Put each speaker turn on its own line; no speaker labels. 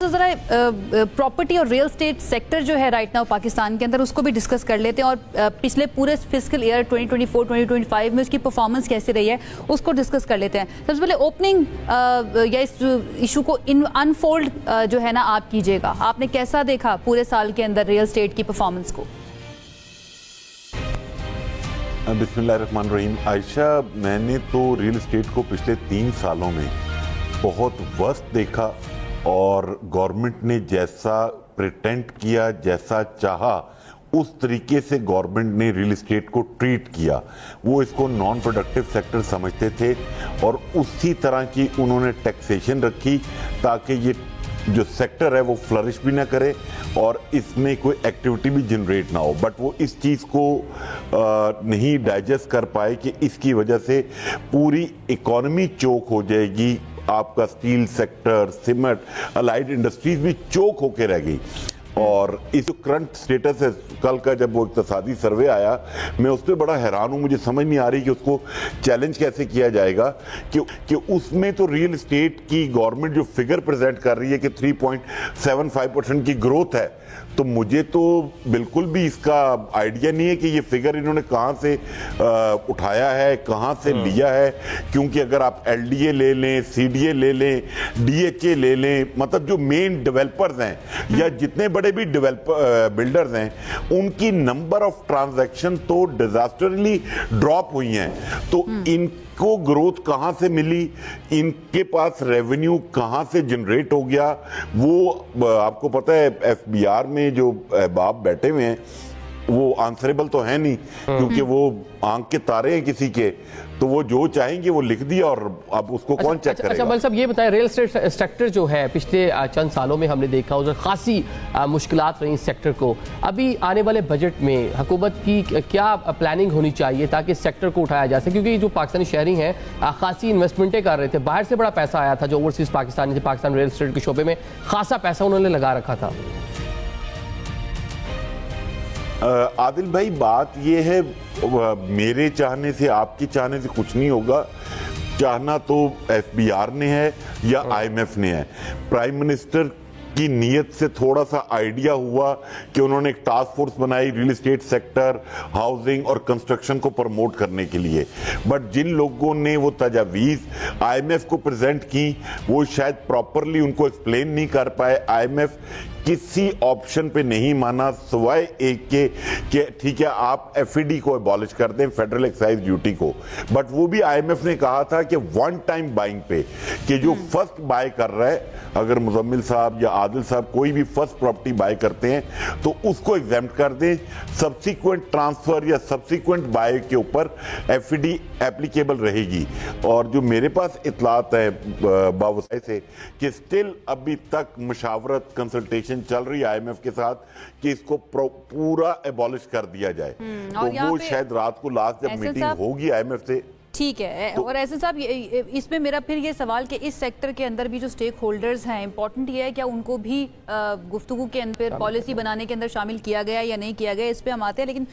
ذرا پراپرٹی اور real estate sector جو ہے رائٹ ناؤ پاکستان کے اندر اس کو بھی ڈسکس کر لیتے ہیں اور پچھلے پورے فسکل ایئر 2024-2025 میں اس کی پرفارمنس کیسے رہی ہے اس کو ڈسکس کر لیتے ہیں. سب سے پہلے اوپننگ یا اس ایشو کو انفولڈ جو ہے نا آپ کیجیے گا, آپ نے کیسا دیکھا پورے سال کے اندر ریل اسٹیٹ کی پرفارمنس کو؟
بسم اللہ الرحمن الرحیم. عائشہ, میں نے تو ریل اسٹیٹ کو پچھلے 3 سالوں میں بہت ورسٹ دیکھا اور گورنمنٹ نے جیسا پریٹینڈ کیا, جیسا چاہا اس طریقے سے گورنمنٹ نے ریل اسٹیٹ کو ٹریٹ کیا. وہ اس کو نان پروڈکٹیو سیکٹر سمجھتے تھے اور اسی طرح کی انہوں نے ٹیکسیشن رکھی تاکہ یہ جو سیکٹر ہے وہ فلرش بھی نہ کرے اور اس میں کوئی ایکٹیویٹی بھی جنریٹ نہ ہو. بٹ وہ اس چیز کو نہیں ڈائجسٹ کر پائے کہ اس کی وجہ سے پوری اکانومی چوک ہو جائے گی. آپ کا steel sector, cement, allied industries بھی چوک ہو کے رہ گئی. اور اس جو کرنٹ سٹیٹس ہے, کل کا جب وہ اقتصادی سروے آیا میں اس پہ بڑا حیران ہوں. مجھے سمجھ نہیں آ رہی کہ اس کو چیلنج کیسے کیا جائے گا کہ اس میں تو ریل اسٹیٹ کی گورنمنٹ جو فگر پریزنٹ کر رہی ہے کہ 3.75% کی گروتھ ہے, تو مجھے تو بالکل بھی اس کا آئیڈیا نہیں ہے کہ یہ فگر انہوں نے کہاں سے اٹھایا ہے, کہاں سے لیا ہے. کیونکہ اگر آپ ایل ڈی اے لے لیں, سی ڈی اے لے لیں, ڈی ایچ اے لے لیں, مطلب جو مین ڈیولپرز ہیں یا جتنے بڑے بھی بلڈرز ہیں, ان کی نمبر آف ٹرانزیکشن تو ڈیزاسٹرلی ڈراپ ہوئی ہیں. تو ان کو گروتھ کہاں سے ملی, ان کے پاس ریونیو کہاں سے جنریٹ ہو گیا, وہ آپ کو پتہ ہے ایف بی آر میں جو احباب بیٹھے ہوئے ہیں وہ آنسریبل تو ہیں نہیں, کیونکہ وہ آنکھ کے تارے ہیں کسی کے, تو وہ جو چاہیں گے وہ لکھ دیا اور اب اس کو کون چیک کرے گا.
اچھا مل صاحب, یہ بتائیں ریل اسٹیٹ سیکٹر جو ہے پچھلے چند سالوں میں ہم نے دیکھا ادھر خاصی مشکلات رہی اس سیکٹر کو. ابھی آنے والے بجٹ میں حکومت کی کیا پلاننگ ہونی چاہیے تاکہ اس سیکٹر کو اٹھایا جا سکے, کیونکہ جو پاکستانی شہری ہیں خاصی انویسٹمنٹیں کر رہے تھے, باہر سے بڑا پیسہ آیا تھا جو اوورسیز پاکستانی تھے, پاکستان ریل اسٹیٹ کے شعبے میں خاصا پیسہ انہوں نے لگا رکھا تھا.
عادل بھائی, بات یہ ہے میرے چاہنے سے آپ کے چاہنے سے کچھ نہیں ہوگا. چاہنا تو ایف بی آر نے ہے یا آئی ایم ایف نے ہے. پرائم منسٹر کی نیت سے تھوڑا سا آئیڈیا ہوا کہ انہوں نے ایک ٹاسک فورس بنائی ریل اسٹیٹ سیکٹر, ہاؤسنگ اور کنسٹرکشن کو پروموٹ کرنے کے لیے. بٹ جن لوگوں نے وہ تجاویز آئی ایم ایف کو پریزنٹ کی وہ شاید پراپرلی ان کو ایکسپلین نہیں کر پائے. آئی ایم ایف کسی آپشن پہ نہیں مانا سوائے ایک کے کہ ٹھیک ہے آپ ایف ای ڈی کو ابالش کر دیں, فیڈرل ایکسائز ڈیوٹی کو. بٹ وہ بھی آئی ایم ایف نے کہا تھا کہ ون ٹائم بائنگ پہ, کہ جو فرسٹ بائی کر رہا ہے, اگر مزمل صاحب یا عادل صاحب کوئی بھی فرسٹ پراپرٹی بائی کرتے ہیں تو اس کو ایگزیمپٹ کر دیں. سبسیکوینٹ ٹرانسفر یا سبسیکوینٹ بائی کے اوپر ایف ای ڈی اپلیکیبل رہے گی. اور جو میرے پاس اطلاعات ہے باوسائے سے کہ سٹل ابھی تک مشاورت کنسلٹیشن چل رہی ہے آئی ایم ایف کے ساتھ کہ اس کو پورا ایبالش کر دیا جائے. تو وہ شاید رات کو لاسٹ جب میٹنگ ہوگی آئی ایم ایف سے.
ٹھیک ہے. اور ایسے صاحب اس میں میرا پھر یہ سوال کہ اس سیکٹر کے اندر بھی جو سٹیک ہولڈرز ہیں, امپورٹنٹ یہ ہے کیا ان کو بھی گفتگو کے اندر پالیسی بنانے کے اندر شامل کیا گیا یا نہیں کیا گیا, اس پہ ہم آتے ہیں. لیکن